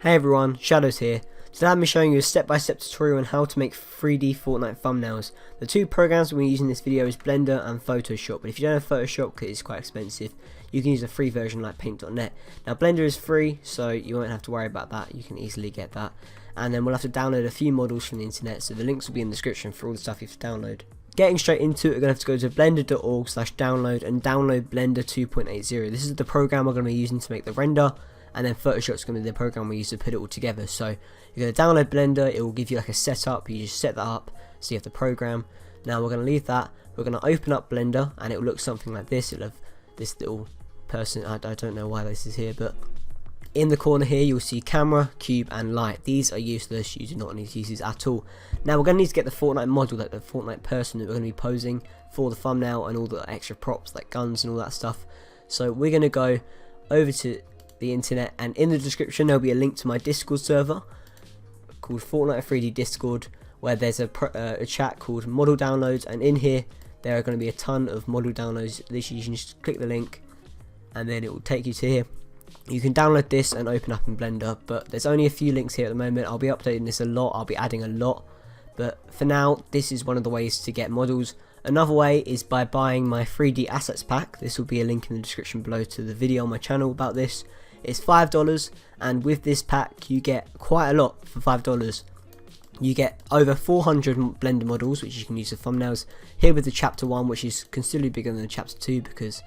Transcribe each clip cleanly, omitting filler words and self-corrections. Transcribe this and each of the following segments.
Hey everyone, Shadows here. Today I'm showing you a step-by-step tutorial on how to make 3D Fortnite thumbnails. The two programs we're using in this video is Blender and Photoshop, but if you don't have Photoshop because it's quite expensive, you can use a free version like Paint.net. Now Blender is free, so you won't have to worry about that, you can easily get that. And then we'll have to download a few models from the internet, so the links will be in the description for all the stuff you have to download. Getting straight into it, we're going to have to go to blender.org/download and download Blender 2.80. This is the program we're going to be using to make the render, and then Photoshop's going to be the program we use to put it all together. So you're going to download Blender, it will give you like a setup, you just set that up, so you have the program. Now we're going to leave that, we're going to open up Blender, and it will look something like this. It'll have this little person, I don't know why this is here, but in the corner here you'll see camera, cube and light. These are useless, you do not need to use these at all. Now we're going to need to get the Fortnite model, like the Fortnite person that we're going to be posing for the thumbnail, and all the extra props like guns and all that stuff. So we're going to go over to the internet, and in the description there'll be a link to my Discord server called Fortnite 3D Discord, where there's a chat called model downloads, and in here there are going to be a ton of model downloads. Literally you can just click the link and then it will take you to here. You can download this and open up in Blender, but there's only a few links here at the moment. I'll be updating this a lot, I'll be adding a lot, but for now this is one of the ways to get models. Another way is by buying my 3D assets pack. This will be a link in the description below to the video on my channel about this. It's $5, and with this pack you get quite a lot for $5. You get over 400 Blender models which you can use for thumbnails. Here with the chapter 1, which is considerably bigger than the chapter 2 because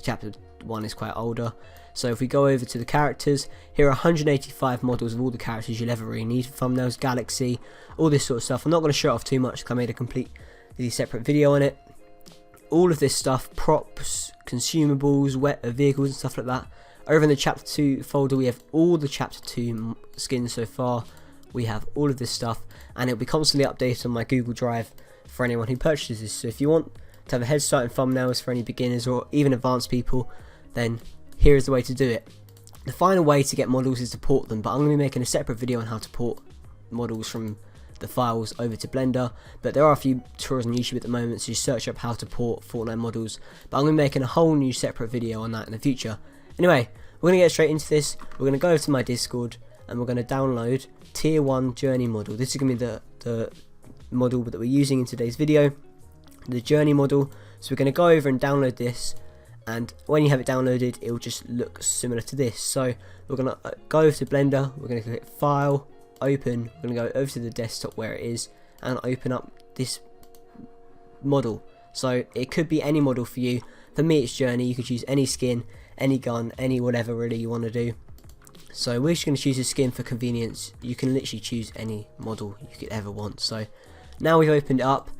chapter 1 is quite older. So if we go over to the characters, here are 185 models of all the characters you'll ever really need for thumbnails, galaxy, all this sort of stuff. I'm not going to show it off too much because I made a completely separate video on it. All of this stuff, props, consumables, vehicles and stuff like that. Over in the chapter 2 folder we have all the chapter 2 skins so far. We have all of this stuff, and it will be constantly updated on my Google Drive for anyone who purchases this. So if you want to have a head start in thumbnails for any beginners or even advanced people, then here is the way to do it. The final way to get models is to port them, but I'm going to be making a separate video on how to port models from the files over to Blender, but there are a few tutorials on YouTube at the moment, so you search up how to port Fortnite models, but I'm going to be making a whole new separate video on that in the future. Anyway, we're going to get straight into this. We're going to go over to my Discord and we're going to download Tier 1 Journey model. This is going to be the model that we're using in today's video, the Journey model. So we're going to go over and download this, and when you have it downloaded it will just look similar to this. So we're going to go over to Blender, we're going to click File, Open, we're going to go over to the desktop where it is and open up this model. So it could be any model for you. For me it's Journey. You could choose any skin, any gun, any whatever really you want to do. So we're just going to choose a skin for convenience. You can literally choose any model you could ever want. So now we've opened it up,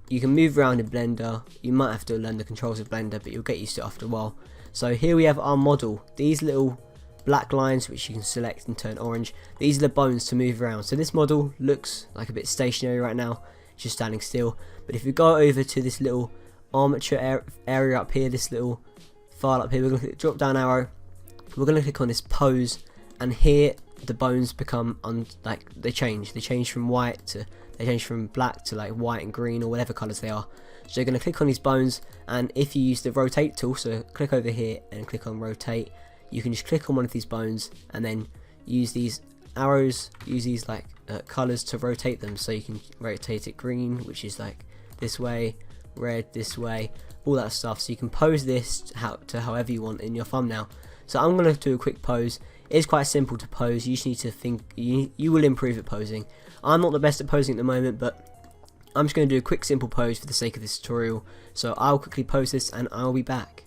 you can move around in Blender. You might have to learn the controls of Blender, but you'll get used to it after a while. So here we have our model. These little black lines which you can select and turn orange, these are the bones to move around. So this model looks like a bit stationary right now, just standing still, but if we go over to this little armature area up here, this little file up here, we're going to click the drop down arrow, we're going to click on this pose, and here the bones become they change from white to, they change from black to like white and green or whatever colours they are. So you're going to click on these bones, and if you use the rotate tool, so click over here and click on rotate, you can just click on one of these bones and then use these arrows, use these like colours to rotate them. So you can rotate it green, which is like this way, red this way, all that stuff. So you can pose this to however you want in your thumbnail. So I'm going to do a quick pose. It's quite simple to pose, you just need to think, you will improve at posing. I'm not the best at posing at the moment, but I'm just going to do a quick simple pose for the sake of this tutorial. So I'll quickly pose this and I'll be back.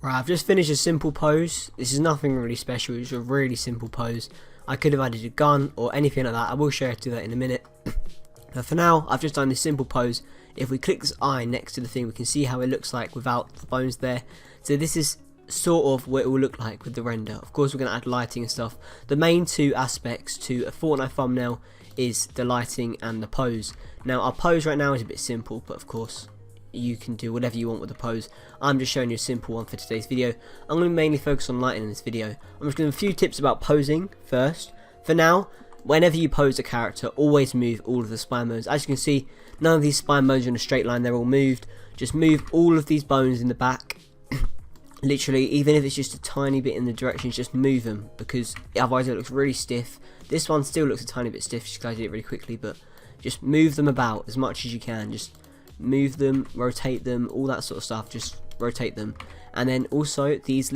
Right, I've just finished a simple pose. This is nothing really special, it's a really simple pose. I could have added a gun or anything like that. I will show you how to do that in a minute. But for now, I've just done this simple pose. If we click this eye next to the thing, we can see how it looks like without the bones there. So this is sort of what it will look like with the render. Of course, we're going to add lighting and stuff. The main two aspects to a Fortnite thumbnail is the lighting and the pose. Now, our pose right now is a bit simple, but of course, you can do whatever you want with the pose. I'm just showing you a simple one for today's video. I'm going to mainly focus on lighting in this video. I'm just going to give a few tips about posing first. For now, whenever you pose a character, always move all of the spine bones. As you can see, none of these spine bones are in a straight line, they're all moved. Just move all of these bones in the back. Literally, even if it's just a tiny bit in the directions, just move them, because otherwise it looks really stiff. This one still looks a tiny bit stiff, just because I did it really quickly, but just move them about as much as you can. Just move them, rotate them, all that sort of stuff, just rotate them. And then also these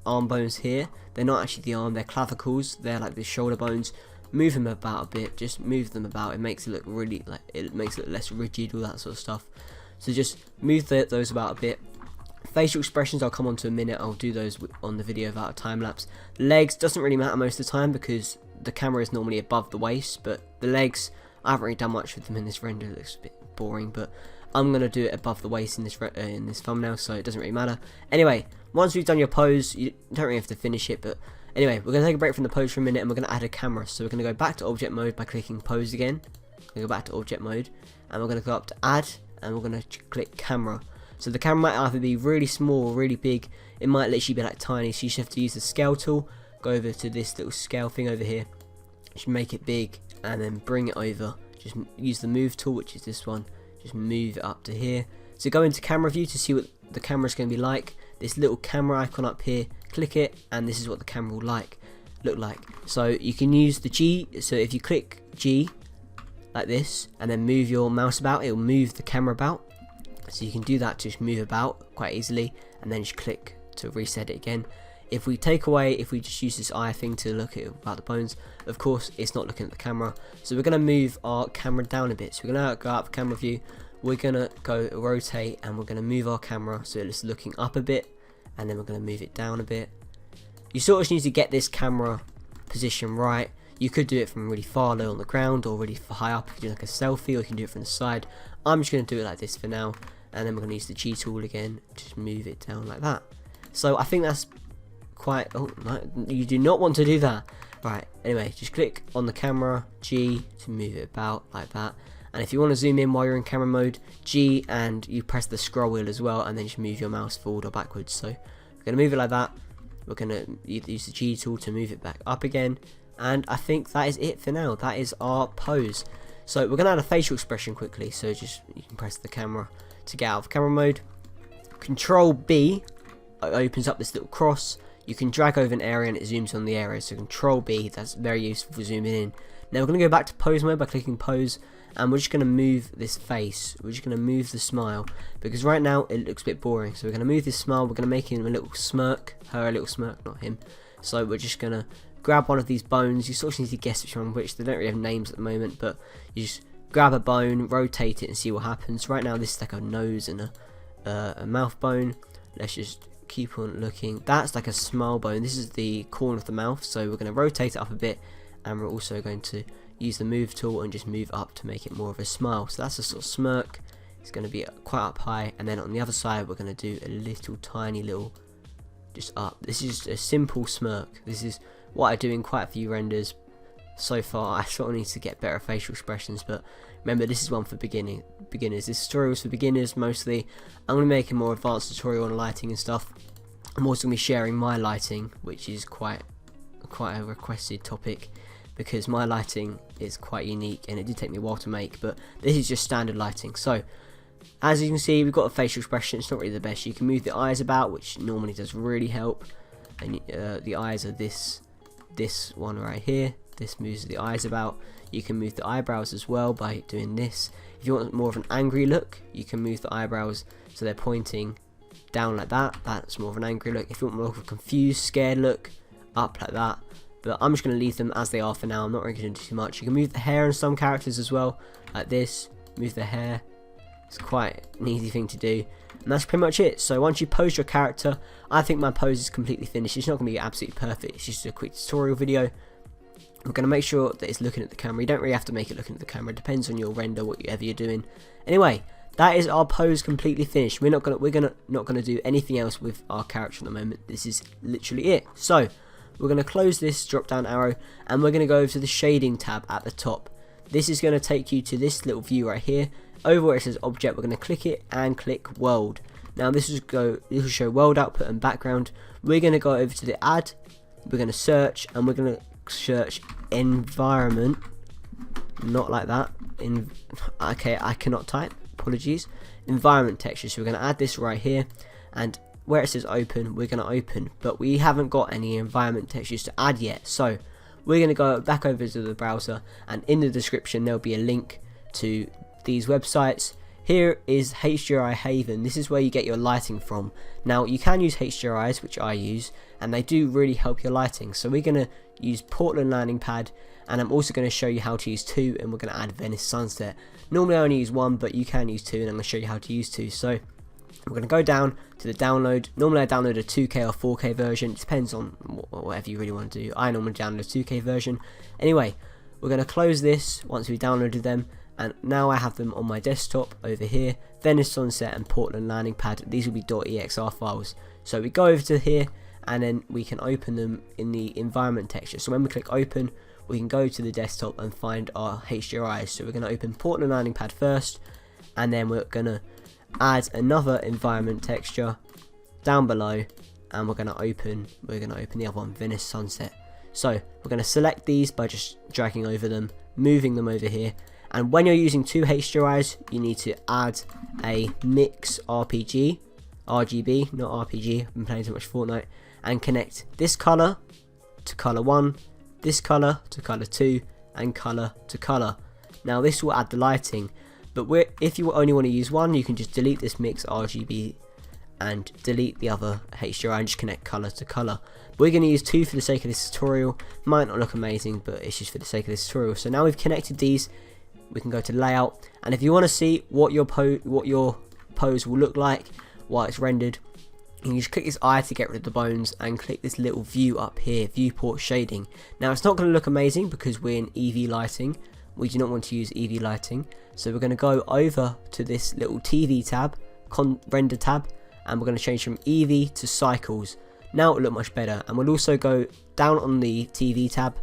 arm bones here, they're not actually the arm, they're clavicles, they're like the shoulder bones. Move them about a bit, just move them about. It makes it look really, like, it makes it look less rigid, all that sort of stuff. So just move those about a bit. Facial expressions I'll come on to in a minute. I'll do those on the video without a time lapse. Legs doesn't really matter most of the time because the camera is normally above the waist, but the legs, I haven't really done much with them in this render. It looks a bit boring, but I'm gonna do it above the waist in this thumbnail, so it doesn't really matter. Anyway, once we've done your pose, you don't really have to finish it, but anyway, we're gonna take a break from the pose for a minute and we're gonna add a camera. So we're gonna go back to object mode by clicking pose again. We're gonna go back to object mode and we're gonna go up to add and we're gonna click camera. So the camera might either be really small or really big. It might literally be like tiny, so you just have to use the scale tool. Go over to this little scale thing over here, just make it big and then bring it over. Just use the move tool, which is this one, just move it up to here. So go into camera view to see what the camera is going to be like. This little camera icon up here, click it and this is what the camera will look like. So you can use the G, so if you click G like this and then move your mouse about, it will move the camera about. So you can do that to just move about quite easily and then just click to reset it again. If we just use this eye thing to look at about the bones, of course it's not looking at the camera. So we're going to move our camera down a bit. So we're going to go up camera view, we're going to go rotate and we're going to move our camera so it's looking up a bit and then we're going to move it down a bit. You sort of just need to get this camera position right. You could do it from really far low on the ground or really high up. You can do like a selfie or you can do it from the side. I'm just going to do it like this for now. And then we're going to use the G tool again, just move it down like that. So I think that's quite, oh no, you do not want to do that. Right, anyway, just click on the camera, G to move it about like that. And if you want to zoom in while you're in camera mode, G and you press the scroll wheel as well and then just move your mouse forward or backwards. So we're going to move it like that. We're going to use the G tool to move it back up again. And I think that is it for now. That is our pose. So we're going to add a facial expression quickly. So just, you can press the camera to get out of camera mode. CTRL+B opens up this little cross. You can drag over an area and it zooms on the area. So CTRL+B, that's very useful for zooming in. Now we're going to go back to pose mode by clicking pose and we're just going to move this face. We're just going to move the smile because right now it looks a bit boring. So we're going to move this smile. We're going to make him a little smirk, her a little smirk, not him. So we're just going to grab one of these bones. You sort of need to guess which one which. They don't really have names at the moment, but you just grab a bone, rotate it and see what happens. Right now this is like a nose and a mouth bone. Let's just keep on looking. That's like a smile bone. This is the corner of the mouth, so we're going to rotate it up a bit and we're also going to use the move tool and just move up to make it more of a smile. So that's a sort of smirk. It's going to be quite up high and then on the other side we're going to do a little tiny little just up. This is just a simple smirk. This is what I do in quite a few renders so far. I sort of need to get better facial expressions, but remember this is one for beginners. This tutorial is for beginners mostly. I'm going to make a more advanced tutorial on lighting and stuff. I'm also going to be sharing my lighting, which is quite a requested topic because my lighting is quite unique and it did take me a while to make, but this is just standard lighting. So as you can see, we've got a facial expression. It's not really the best. You can move the eyes about, which normally does really help, and the eyes are this one right here. This moves the eyes about. You can move the eyebrows as well by doing this. If you want more of an angry look, you can move the eyebrows so they're pointing down like that. That's more of an angry look. If you want more of a confused, scared look, up like that. But I'm just going to leave them as they are for now. I'm not really going to do too much. You can move the hair on some characters as well, like this. Move the hair. It's quite an easy thing to do. And that's pretty much it. So once you pose your character, I think my pose is completely finished. It's not going to be absolutely perfect, it's just a quick tutorial video. We're going to make sure that it's looking at the camera. You don't really have to make it looking at the camera, it depends on your render, whatever you're doing. Anyway, that is our pose completely finished. We're not gonna do anything else with our character at the moment. This is literally it. So we're gonna close this drop down arrow, and we're gonna go over to the shading tab at the top. This is gonna take you to this little view right here. Over where it says object, we're gonna click it and click world. Now this will show world output and background. We're gonna go over to the add. We're gonna search, and we're gonna search environment. Not like that. Okay, I cannot type. Apologies. Environment texture. So we're going to add this right here, and where it says open, we're going to open, but we haven't got any environment textures to add yet. So we're going to go back over to the browser, and in the description there'll be a link to these websites. Here is HDRI Haven. This is where you get your lighting from. Now you can use HDRIs, which I use, and they do really help your lighting. So we're going to use Portland Landing Pad, and I'm also going to show you how to use 2, and we're going to add Venice Sunset. Normally I only use 1, but you can use 2, and I'm going to show you how to use 2. So we're going to go down to the download. Normally I download a 2K or 4K version. It depends on whatever you really want to do. I normally download a 2K version. Anyway, we're going to close this once we downloaded them, and now I have them on my desktop over here. Venice Sunset and Portland Landing Pad. These will be .exr files. So we go over to here, and then we can open them in the environment texture. So when we click open, we can go to the desktop and find our HDRIs. So we're going to open Portland Landing Pad first, and then we're going to add another environment texture down below, and we're going to open the other one, Venice Sunset. So we're going to select these by just dragging over them, moving them over here. And when you're using 2 HDRIs, you need to add a mix RGB, not RPG, I've been playing too much Fortnite, and connect this color to color 1, this color to color 2, and color to color. Now this will add the lighting, but if you only want to use one, you can just delete this mix RGB and delete the other HDRI and just connect color to color. We're going to use 2 for the sake of this tutorial. Might not look amazing, but it's just for the sake of this tutorial. So now we've connected these, we can go to layout, and if you want to see what your pose will look like while it's rendered, you can just click this eye to get rid of the bones, and click this little view up here, viewport shading. Now it's not going to look amazing because we're in EV lighting. We do not want to use EV lighting, so we're going to go over to this little TV tab, render tab, and we're going to change from EV to cycles. Now it'll look much better, and we'll also go down on the TV tab,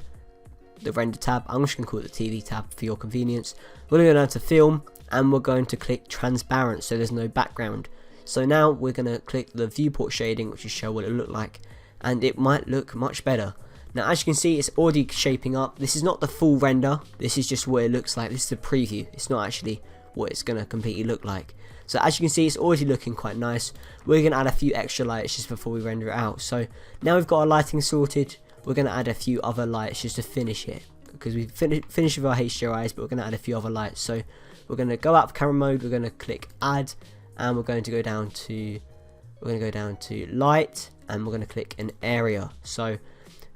the render tab. I'm just going to call it the TV tab for your convenience. We're going to go down to film, and we're going to click transparent so there's no background. So now we're going to click the viewport shading, which will show what it look like, and it might look much better. Now as you can see, it's already shaping up. This is not the full render, this is just what it looks like. This is a preview, it's not actually what it's going to completely look like. So as you can see, it's already looking quite nice. We're going to add a few extra lights just before we render it out. So now we've got our lighting sorted, we're going to add a few other lights just to finish it, because we've finished with our HDRIs, but we're going to add a few other lights. So we're going to go out of camera mode, we're going to click add, and we're going to go down to light, and we're going to click an area. So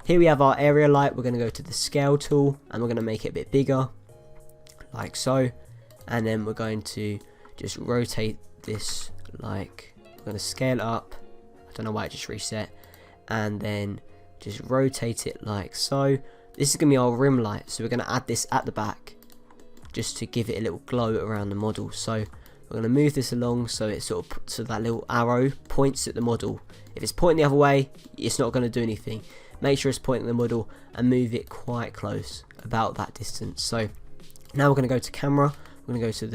here we have our area light. We're going to go to the scale tool, and we're going to make it a bit bigger, like so, and then we're going to just rotate this, like, we're going to scale it up. I don't know why it just reset, and then just rotate it like so. This is going to be our rim light, so we're going to add this at the back just to give it a little glow around the model. So we're going to move this along so it so that little arrow points at the model. If it's pointing the other way, it's not going to do anything. Make sure it's pointing at the model and move it quite close, about that distance. So now we're going to go to camera, we're going to go to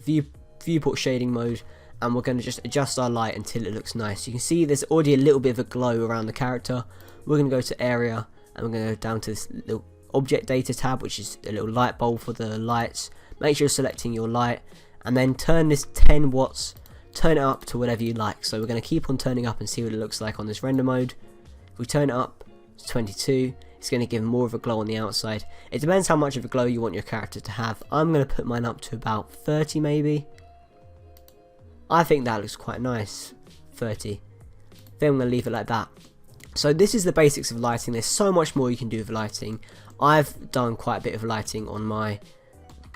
the viewport shading mode, and we're going to just adjust our light until it looks nice. You can see there's already a little bit of a glow around the character. We're going to go to area, and we're going to go down to this little object data tab, which is a little light bulb for the lights. Make sure you're selecting your light, and then turn this 10 watts, turn it up to whatever you like. So we're going to keep on turning up and see what it looks like on this render mode. If we turn it up to 22, it's going to give more of a glow on the outside. It depends how much of a glow you want your character to have. I'm going to put mine up to about 30 maybe. I think that looks quite nice, 30. Then I'm going to leave it like that. So this is the basics of lighting. There's so much more you can do with lighting. I've done quite a bit of lighting on my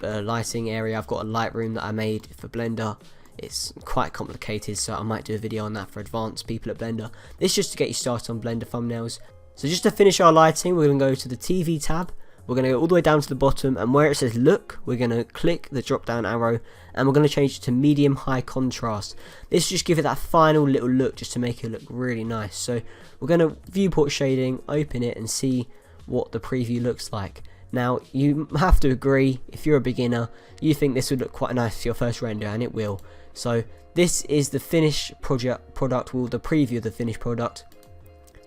lighting area. I've got a light room that I made for Blender. it's quite complicated, so I might do a video on that for advanced people at Blender. This is just to get you started on Blender thumbnails. So just to finish our lighting, we're going to go to the TV tab. We're going to go all the way down to the bottom, and where it says look, we're going to click the drop down arrow, and we're going to change it to medium high contrast. This will just give it that final little look, just to make it look really nice. So we're going to viewport shading, open it, and see what the preview looks like. Now you have to agree, if you're a beginner, you think this would look quite nice for your first render, and it will. So this is the finished product, well, the preview of the finished product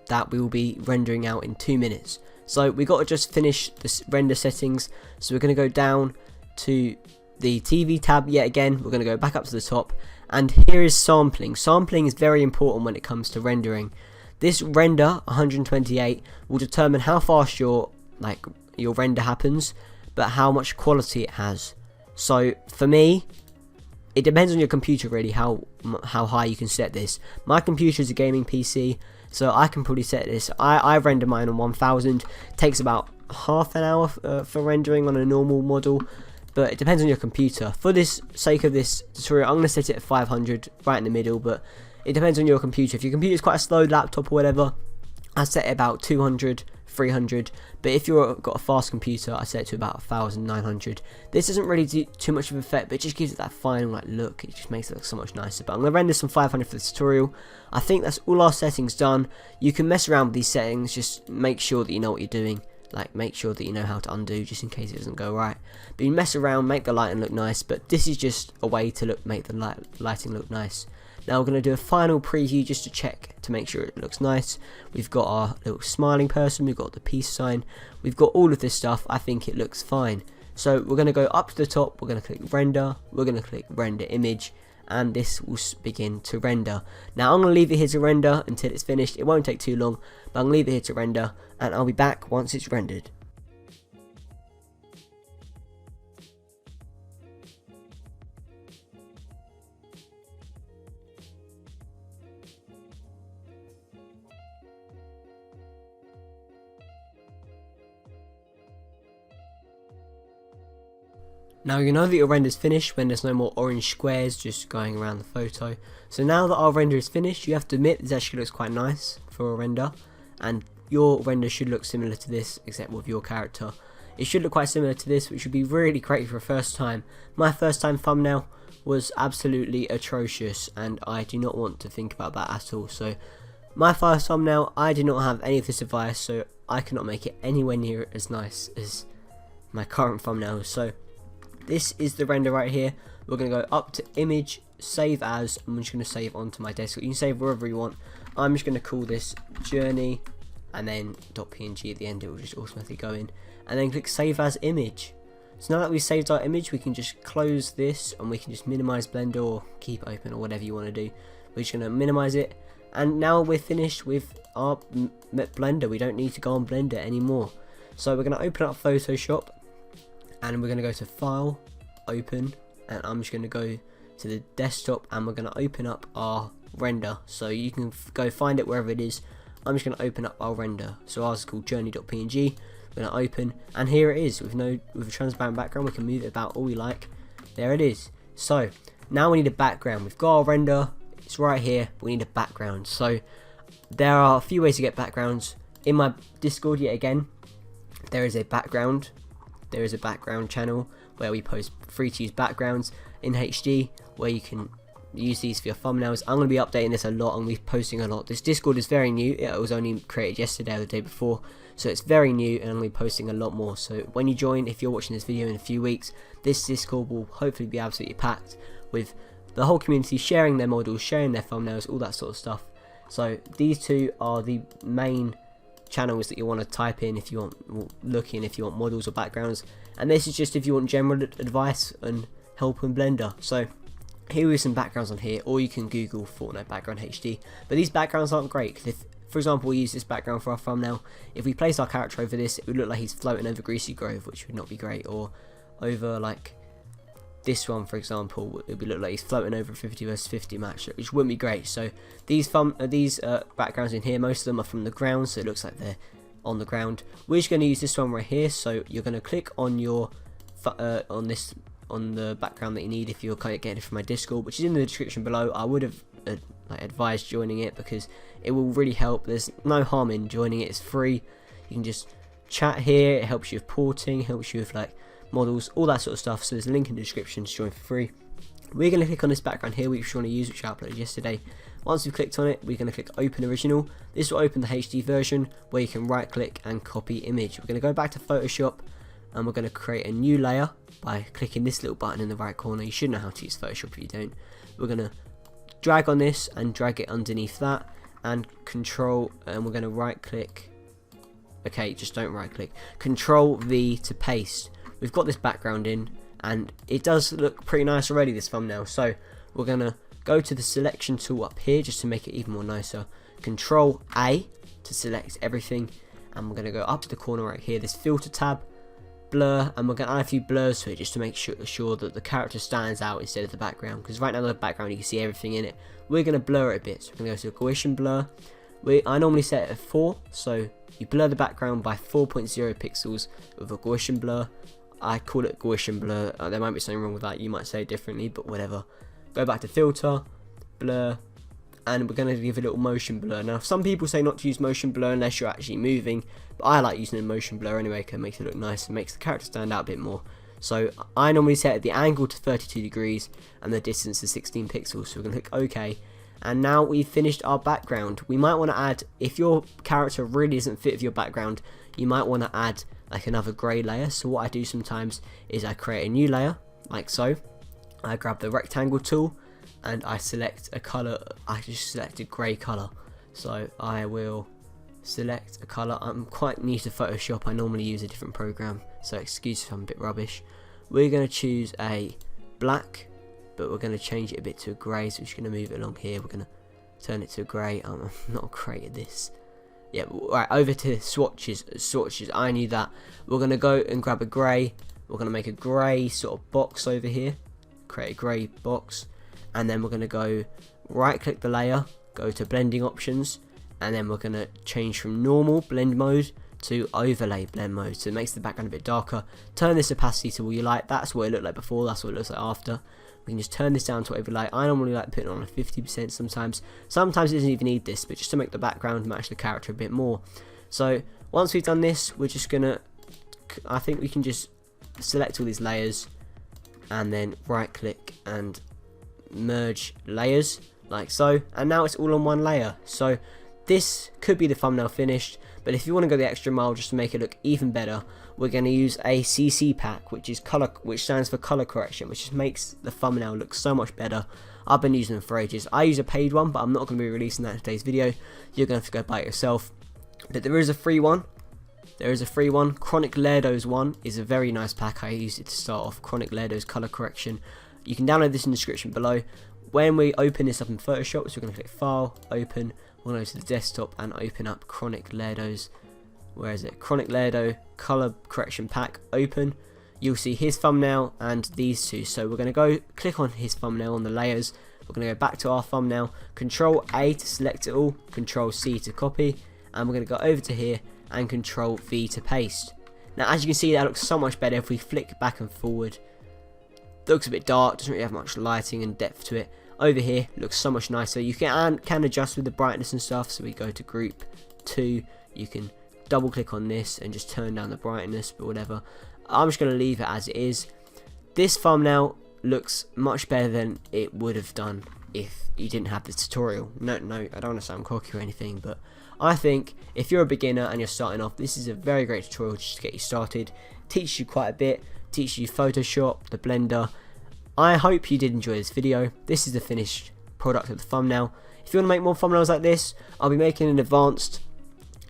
that we will be rendering out in 2 minutes. So we got to just finish the render settings. So we're going to go down to the TV tab yet again. We're going to go back up to the top, and here is sampling. Sampling is very important when it comes to rendering. This render 128 will determine how fast your render happens, but how much quality it has. So for me, it depends on your computer really how high you can set this. My computer is a gaming PC, so I can probably set this. I render mine on 1000. Takes about half an hour for rendering on a normal model, but it depends on your computer. For this sake of this tutorial, I'm going to set it at 500, right in the middle, but it depends on your computer. If your computer is quite a slow laptop or whatever, I set it about 200, 300, but if you've got a fast computer, I set it to about 1900. This doesn't really do too much of an effect, but it just gives it that final look. It just makes it look so much nicer. But I'm going to render this on 500 for the tutorial. I think that's all our settings done. You can mess around with these settings, just make sure that you know what you're doing. Like, make sure that you know how to undo, just in case it doesn't go right. But you mess around, make the lighting look nice, but this is just a way to make the lighting look nice. Now we're going to do a final preview just to check to make sure it looks nice. We've got our little smiling person, we've got the peace sign, we've got all of this stuff. I think it looks fine. So we're going to go up to the top, we're going to click render, we're going to click render image, and this will begin to render. Now I'm going to leave it here to render until it's finished. It won't take too long, but I'm going to leave it here to render, and I'll be back once it's rendered. Now you know that your render is finished when there's no more orange squares just going around the photo. So now that our render is finished, you have to admit this actually looks quite nice for a render, and your render should look similar to this except with your character. It should look quite similar to this, which would be really great for a first time. My first time thumbnail was absolutely atrocious, and I do not want to think about that at all. So my first thumbnail, I did not have any of this advice, so I cannot make it anywhere near as nice as my current thumbnail. So this is the render right here. We're going to go up to image, save as, I'm just going to save onto my desktop. You can save wherever you want. I'm just going to call this journey, and then .png at the end, it will just automatically go in, and then click save as image. So now that we've saved our image, we can just close this, and we can just minimize Blender or keep open or whatever you want to do. We're just going to minimize it, and now we're finished with our Blender. We don't need to go on Blender anymore. So we're going to open up Photoshop, and we're going to go to file, open, and I'm just going to go to the desktop, and we're going to open up our render. So you can go find it wherever it is. I'm just going to open up our render. So ours is called journey.png. We're going to open, and here it is with a transparent background. We can move it about all we like. There it is. So now we need a background. We've got our render, it's right here. We need a background. So there are a few ways to get backgrounds. In my Discord yet again, there is a background channel where we post free to use backgrounds in HD, where you can use these for your thumbnails. I'm going to be updating this a lot, I'm going to be posting a lot. This Discord is very new, it was only created yesterday or the day before, so it's very new, and I'm going to be posting a lot more. So when you join, if you're watching this video in a few weeks, this Discord will hopefully be absolutely packed with the whole community sharing their models, sharing their thumbnails, all that sort of stuff. So these two are the main channels that you want to type in if you want if you want models or backgrounds, and this is just if you want general advice and help in Blender. So here are some backgrounds on here, or you can Google Fortnite background HD, but these backgrounds aren't great, because if, for example, we use this background for our thumbnail, if we place our character over this, it would look like he's floating over Greasy Grove, which would not be great, or over like this one, for example, it would look like he's floating over a 50 versus 50 match, which wouldn't be great. So these backgrounds in here, most of them are from the ground, so it looks like they're on the ground. We're just going to use this one right here. So you're going to click on your on this on the background that you need if you're getting it from my Discord, which is in the description below. I would have advised joining it because it will really help. There's no harm in joining it. It's free. You can just chat here. It helps you with porting, helps you with like models, all that sort of stuff. So there's a link in the description to join for free. We're going to click on this background here which we want to use, which I uploaded yesterday. Once we've clicked on it, we're going to click open original. This will open the HD version where you can right click and copy image. We're going to go back to Photoshop and we're going to create a new layer by clicking this little button in the right corner. You should know how to use Photoshop if you don't. We're going to drag on this and drag it underneath that and control, and we're going to right click. Okay, just don't right click. Control V to paste. We've got this background in and it does look pretty nice already, this thumbnail. So we're going to go to the selection tool up here just to make it even more nicer. Control A to select everything, and we're going to go up to the corner right here, this filter tab, blur, and we're going to add a few blurs to it just to make sure that the character stands out instead of the background, because right now the background you can see everything in it. We're going to blur it a bit, so we're going to go to Gaussian blur. I normally set it at 4, so you blur the background by 4.0 pixels with a Gaussian blur. I call it Gaussian blur. There might be something wrong with that, you might say it differently, but whatever. Go back to filter, blur, and we're going to give a little motion blur. Now some people say not to use motion blur unless you're actually moving, but I like using a motion blur anyway because it makes it look nice and makes the character stand out a bit more. So I normally set the angle to 32 degrees and the distance to 16 pixels, so we're going to click OK. And now we've finished our background. We might want to add, if your character really doesn't fit with your background, you might want to add like another grey layer. So what I do sometimes is I create a new layer like so. I grab the rectangle tool and I select a colour. I just selected grey colour, so I will select a colour. I'm quite new to Photoshop, I normally use a different program, so excuse if I'm a bit rubbish. We're going to choose a black, but we're going to change it a bit to a grey, so we're just going to move it along here. We're going to turn it to a grey. I'm not great at this. Yeah, right, over to swatches, I knew that. We're going to go and grab a grey. We're going to make a grey sort of box over here. Create a grey box, and then we're going to go right click the layer, go to blending options, and then we're going to change from normal blend mode to overlay blend mode, so it makes the background a bit darker. Turn this opacity to what you like. That's what it looked like before, that's what it looks like after. We can just turn this down to whatever you like. I normally like putting it on a 50% sometimes it doesn't even need this, but just to make the background match the character a bit more. So once we've done this, we're just gonna, I think we can just select all these layers and then right click and merge layers like so, and now it's all on one layer. So this could be the thumbnail finished, but if you want to go the extra mile just to make it look even better, we're going to use a CC pack, which stands for color correction, which just makes the thumbnail look so much better. I've been using them for ages. I use a paid one, but I'm not going to be releasing that in today's video. You're going to have to go buy it yourself, but there is a free one. Chronic Lerdo's one is a very nice pack. I used it to start off. Chronic Lerdo's color correction. You can download this in the description below. When we open this up in Photoshop, so we're going to click File, Open. We're going to go to the desktop and open up Chronic Lerdo's. Where is it? Chronic Lerdo color correction pack. Open. You'll see his thumbnail and these two. So we're going to go click on his thumbnail on the layers. We're going to go back to our thumbnail. Control A to select it all. Control C to copy. And we're going to go over to here and Control V to paste. Now as you can see, that looks so much better. If we flick back and forward, it looks a bit dark, doesn't really have much lighting and depth to it. Over here looks so much nicer. You can adjust with the brightness and stuff, so we go to group 2, you can double click on this and just turn down the brightness, but whatever. I'm just going to leave it as it is. This thumbnail looks much better than it would have done if you didn't have this tutorial. No, I don't want to sound cocky or anything, but I think if you're a beginner and you're starting off, this is a very great tutorial just to get you started. Teaches you quite a bit, teaches you Photoshop, the Blender. I hope you did enjoy this video. This is the finished product of the thumbnail. If you want to make more thumbnails like this, I'll be making an advanced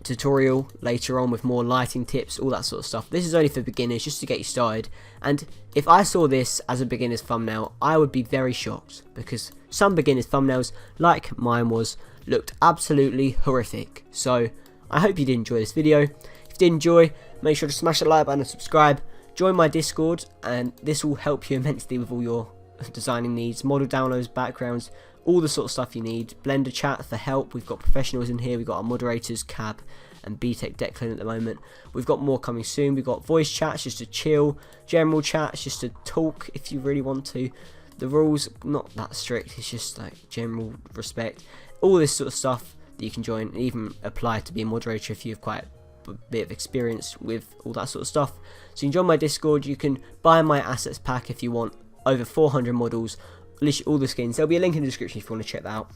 tutorial later on with more lighting tips, all that sort of stuff. This is only for beginners, just to get you started. And if I saw this as a beginner's thumbnail, I would be very shocked, because some beginners' thumbnails, like mine was, looked absolutely horrific. So I hope you did enjoy this video. If you did enjoy, make sure to smash the like button and subscribe. Join my Discord, and this will help you immensely with all your designing needs, model downloads, backgrounds, all the sort of stuff you need. Blender chat for help. We've got professionals in here. We've got our moderators, Cab and BTEC Declan at the moment. We've got more coming soon. We've got voice chats just to chill, general chats just to talk if you really want to. The rules not that strict, it's just like general respect. All this sort of stuff that you can join and even apply to be a moderator if you have quite a bit of experience with all that sort of stuff. So you can join my Discord, you can buy my assets pack if you want, over 400 models, literally all the skins. There'll be a link in the description if you want to check that out.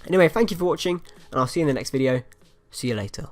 Anyway, thank you for watching, and I'll see you in the next video. See you later.